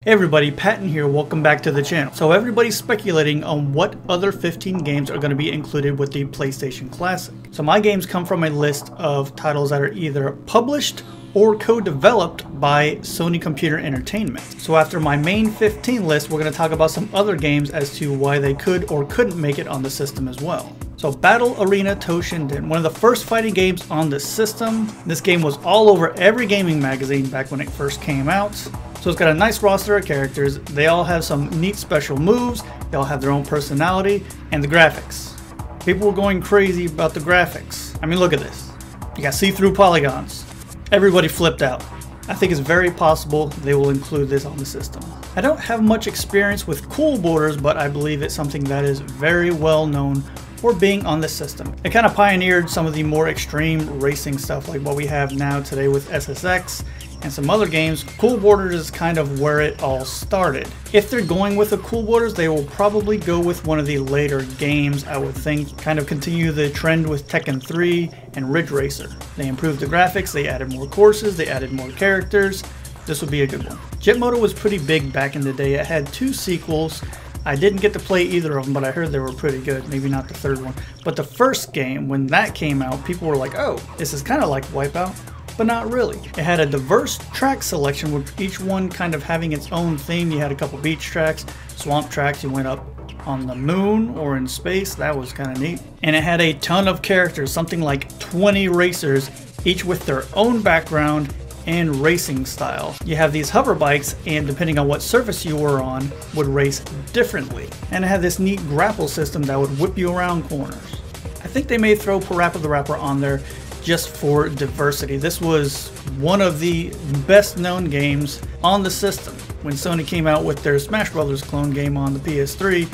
Hey everybody, Patton here, welcome back to the channel. So everybody's speculating on what other 15 games are going to be included with the PlayStation Classic. So my games come from a list of titles that are either published or co-developed by Sony Computer Entertainment. So after my main 15 list, we're going to talk about some other games as to why they could or couldn't make it on the system as well. So Battle Arena Toshinden, one of the first fighting games on the system. This game was all over every gaming magazine back when it first came out. So it's got a nice roster of characters, they all have some neat special moves, they all have their own personality, and the graphics. People were going crazy about the graphics. I mean, look at this. You got see-through polygons. Everybody flipped out. I think it's very possible they will include this on the system. I don't have much experience with cool borders, but I believe it's something that is very well known for being on the system. It kind of pioneered some of the more extreme racing stuff like what we have now today with SSX and some other games. Cool Borders is kind of where it all started. If they're going with the Cool Borders, they will probably go with one of the later games, I would think. Kind of continue the trend with Tekken 3 and Ridge Racer. They improved the graphics, they added more courses, they added more characters. This would be a good one. Jet Moto was pretty big back in the day. It had 2 sequels. I didn't get to play either of them, but I heard they were pretty good. Maybe not the third one. But the first game, when that came out, people were like, oh, this is kind of like Wipeout. But not really. It had a diverse track selection with each one kind of having its own theme. You had a couple beach tracks, swamp tracks, you went up on the moon or in space. That was kind of neat. And it had a ton of characters, something like 20 racers, each with their own background and racing style. You have these hover bikes, and depending on what surface you were on, would race differently. And it had this neat grapple system that would whip you around corners. I think they may throw Parappa the Rapper on there just for diversity. This was one of the best known games on the system. When Sony came out with their Smash Brothers clone game on the PS3,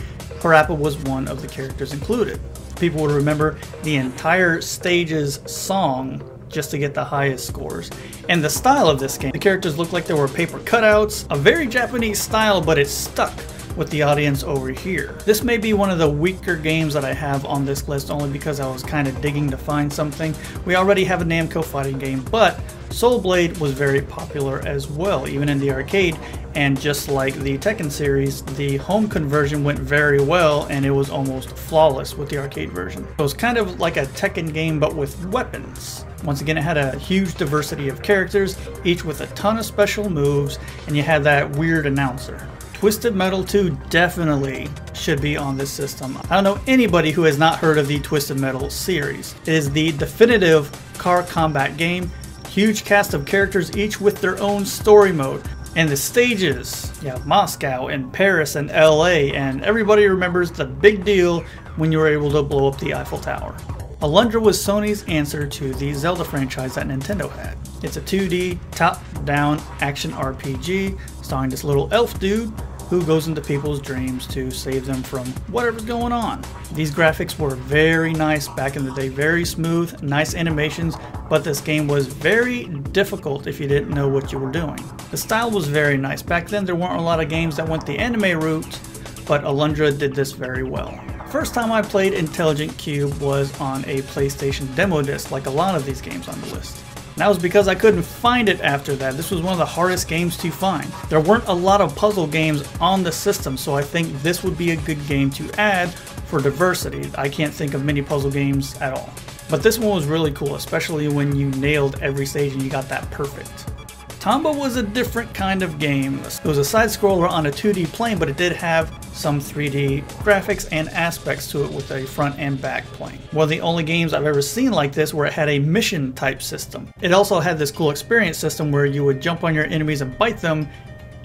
Parappa was one of the characters included. People would remember the entire stage's song just to get the highest scores. And the style of this game, the characters looked like they were paper cutouts, a very Japanese style, but it stuck with the audience over here. This may be one of the weaker games that I have on this list only because I was kind of digging to find something. We already have a Namco fighting game, but Soul Blade was very popular as well, even in the arcade, and just like the Tekken series, the home conversion went very well and it was almost flawless with the arcade version. It was kind of like a Tekken game but with weapons. Once again, it had a huge diversity of characters, each with a ton of special moves, and you had that weird announcer. Twisted Metal 2 definitely should be on this system. I don't know anybody who has not heard of the Twisted Metal series. It is the definitive car combat game. Huge cast of characters, each with their own story mode. And the stages, yeah, Moscow and Paris and LA, and everybody remembers the big deal when you were able to blow up the Eiffel Tower. Alundra was Sony's answer to the Zelda franchise that Nintendo had. It's a 2D, top-down action RPG starring this little elf dude who goes into people's dreams to save them from whatever's going on. These graphics were very nice back in the day, very smooth, nice animations, but this game was very difficult if you didn't know what you were doing. The style was very nice. Back then there weren't a lot of games that went the anime route, but Alundra did this very well. First time I played Intelligent Qube was on a PlayStation demo disc, like a lot of these games on the list. And that was because I couldn't find it after that. This was one of the hardest games to find. There weren't a lot of puzzle games on the system, so I think this would be a good game to add for diversity. I can't think of many puzzle games at all. But this one was really cool, especially when you nailed every stage and you got that perfect. Tomba was a different kind of game. It was a side-scroller on a 2D plane, but it did have some 3D graphics and aspects to it with a front and back plane. One of the only games I've ever seen like this where it had a mission type system. It also had this cool experience system where you would jump on your enemies and bite them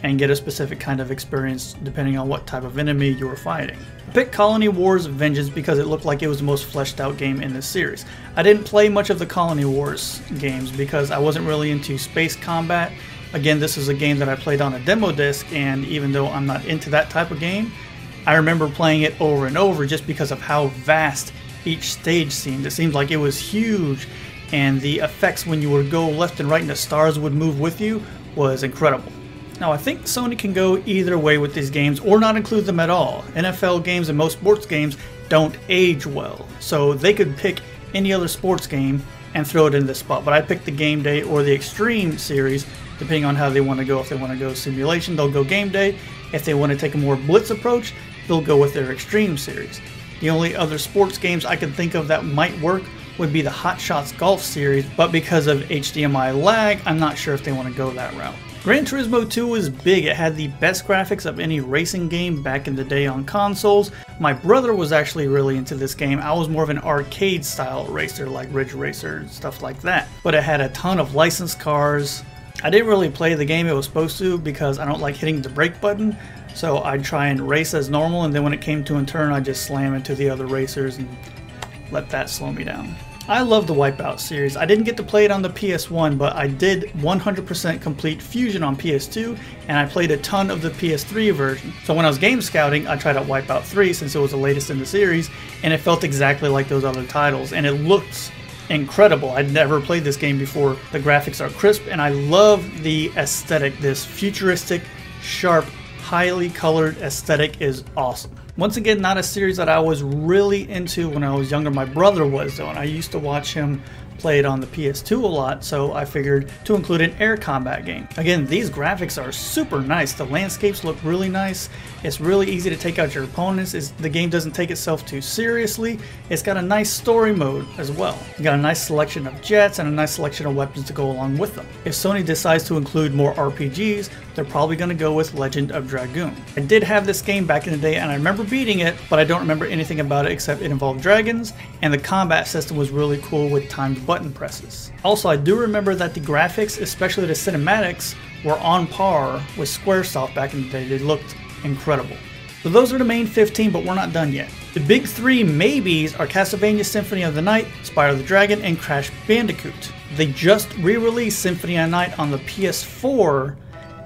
and get a specific kind of experience depending on what type of enemy you were fighting. I picked Colony Wars Vengeance because it looked like it was the most fleshed out game in this series. I didn't play much of the Colony Wars games because I wasn't really into space combat. Again, this is a game that I played on a demo disc, and even though I'm not into that type of game, I remember playing it over and over just because of how vast each stage seemed. It seemed like it was huge, and the effects when you would go left and right and the stars would move with you was incredible. Now I think Sony can go either way with these games or not include them at all. NFL games and most sports games don't age well, so they could pick any other sports game and throw it in this spot. But I picked the game day or the extreme series, depending on how they want to go. If they want to go simulation, they'll go game day. If they want to take a more blitz approach, they'll go with their extreme series. The only other sports games I can think of that might work would be the Hot Shots Golf series, but because of HDMI lag, I'm not sure if they want to go that route. Gran Turismo 2 was big. It had the best graphics of any racing game back in the day on consoles. My brother was actually really into this game. I was more of an arcade style racer like Ridge Racer, stuff like that. But it had a ton of licensed cars. I didn't really play the game it was supposed to because I don't like hitting the brake button. So I'd try and race as normal, and then when it came to a turn, I'd just slam into the other racers and let that slow me down. I love the Wipeout series. I didn't get to play it on the PS1, but I did 100% complete Fusion on PS2, and I played a ton of the PS3 version. So when I was game scouting, I tried out Wipeout 3 since it was the latest in the series, and it felt exactly like those other titles, and it looks incredible. I'd never played this game before. The graphics are crisp, and I love the aesthetic. This futuristic, sharp, highly colored aesthetic is awesome. Once again, not a series that I was really into when I was younger. My brother was though, and I used to watch him play it on the PS2 a lot, so I figured to include an air combat game. Again, these graphics are super nice. The landscapes look really nice. It's really easy to take out your opponents. The game doesn't take itself too seriously. It's got a nice story mode as well. You got a nice selection of jets and a nice selection of weapons to go along with them. If Sony decides to include more RPGs, they're probably going to go with Legend of Dragoon. I did have this game back in the day, and I remember beating it, but I don't remember anything about it except it involved dragons, and the combat system was really cool with timed button presses. Also, I do remember that the graphics, especially the cinematics, were on par with Squaresoft back in the day. They looked incredible. So those are the main 15, but we're not done yet. The big three maybes are Castlevania Symphony of the Night, Spyro the Dragon, and Crash Bandicoot. They just re-released Symphony of the Night on the PS4.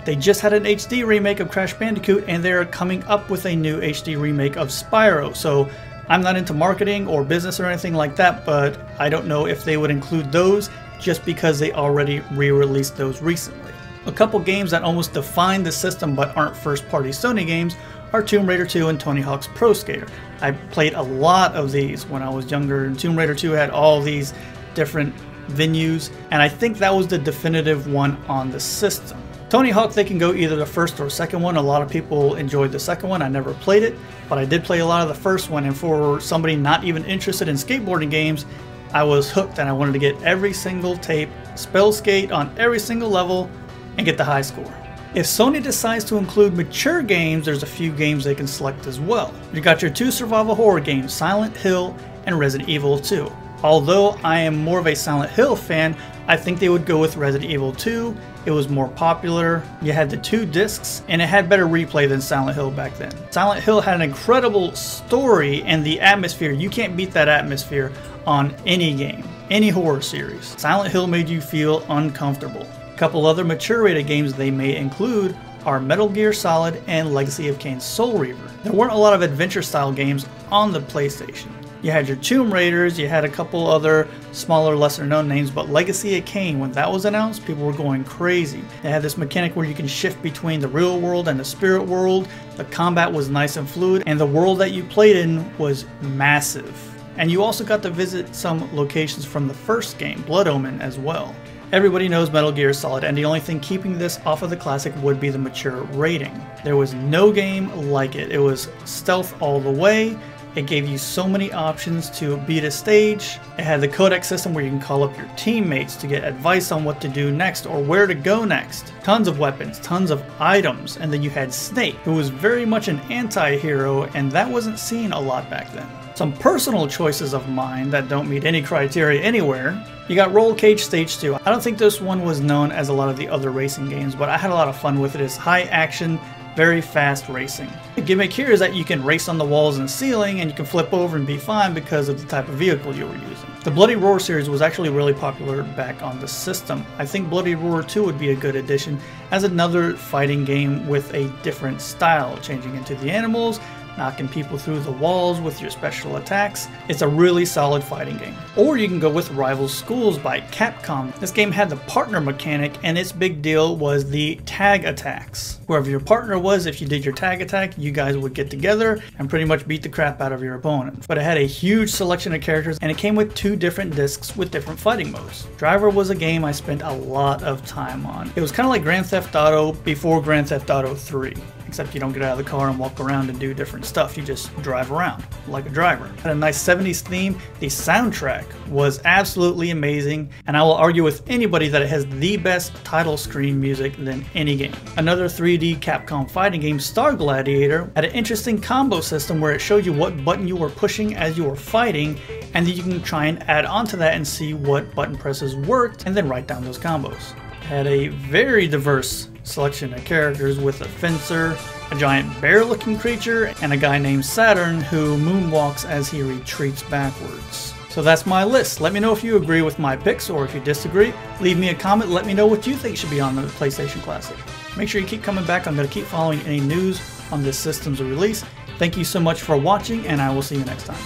They just had an HD remake of Crash Bandicoot, and they're coming up with a new HD remake of Spyro. So I'm not into marketing or business or anything like that, but I don't know if they would include those just because they already re-released those recently. A couple games that almost define the system but aren't first-party Sony games are Tomb Raider 2 and Tony Hawk's Pro Skater. I played a lot of these when I was younger, and Tomb Raider 2 had all these different venues, and I think that was the definitive one on the system. Tony Hawk, they can go either the first or second one. A lot of people enjoyed the second one. I never played it, but I did play a lot of the first one, and for somebody not even interested in skateboarding games, I was hooked and I wanted to get every single tape, spell skate on every single level, and get the high score. If Sony decides to include mature games, there's a few games they can select as well. You got your two survival horror games, Silent Hill and Resident Evil 2. Although I am more of a Silent Hill fan, I think they would go with Resident Evil 2. It was more popular, you had the 2 discs, and it had better replay than Silent Hill back then. Silent Hill had an incredible story, and the atmosphere, you can't beat that atmosphere on any game, any horror series. Silent Hill made you feel uncomfortable. A couple other mature rated games they may include are Metal Gear Solid and Legacy of Kain's Soul Reaver. There weren't a lot of adventure style games on the PlayStation. You had your Tomb Raiders, you had a couple other smaller, lesser known names, but Legacy of Kain, when that was announced, people were going crazy. They had this mechanic where you can shift between the real world and the spirit world. The combat was nice and fluid, and the world that you played in was massive. And you also got to visit some locations from the first game, Blood Omen, as well. Everybody knows Metal Gear Solid, and the only thing keeping this off of the classic would be the mature rating. There was no game like it. It was stealth all the way. It gave you so many options to beat a stage. It had the codec system where you can call up your teammates to get advice on what to do next or where to go next. Tons of weapons, tons of items, and then you had Snake, who was very much an anti-hero, and that wasn't seen a lot back then. Some personal choices of mine that don't meet any criteria anywhere. You got Rollcage Stage 2. I don't think this one was known as a lot of the other racing games, but I had a lot of fun with it. It's high action, very fast racing. The gimmick here is that you can race on the walls and ceiling, and you can flip over and be fine because of the type of vehicle you were using. The Bloody Roar series was actually really popular back on the system. I think Bloody Roar 2 would be a good addition as another fighting game with a different style, changing into the animals, knocking people through the walls with your special attacks. It's a really solid fighting game. Or you can go with Rival Schools by Capcom. This game had the partner mechanic, and its big deal was the tag attacks. Wherever your partner was, if you did your tag attack, you guys would get together and pretty much beat the crap out of your opponent. But it had a huge selection of characters, and it came with 2 different discs with different fighting modes. Driver was a game I spent a lot of time on. It was kind of like Grand Theft Auto before Grand Theft Auto 3. Except you don't get out of the car and walk around and do different stuff. You just drive around like a driver. It had a nice 70s theme. The soundtrack was absolutely amazing, and I will argue with anybody that it has the best title screen music than any game. Another 3D Capcom fighting game, Star Gladiator, had an interesting combo system where it showed you what button you were pushing as you were fighting, and then you can try and add on to that and see what button presses worked, and then write down those combos. It had a very diverse selection of characters with a fencer, a giant bear-looking creature, and a guy named Saturn who moonwalks as he retreats backwards. So that's my list. Let me know if you agree with my picks or if you disagree. Leave me a comment, let me know what you think should be on the PlayStation Classic. Make sure you keep coming back. I'm going to keep following any news on this system's release. Thank you so much for watching, and I will see you next time.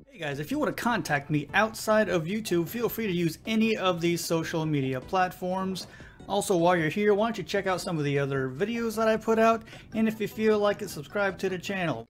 Hey guys, if you want to contact me outside of YouTube, feel free to use any of these social media platforms. Also, while you're here, why don't you check out some of the other videos that I put out, and if you feel like it, subscribe to the channel.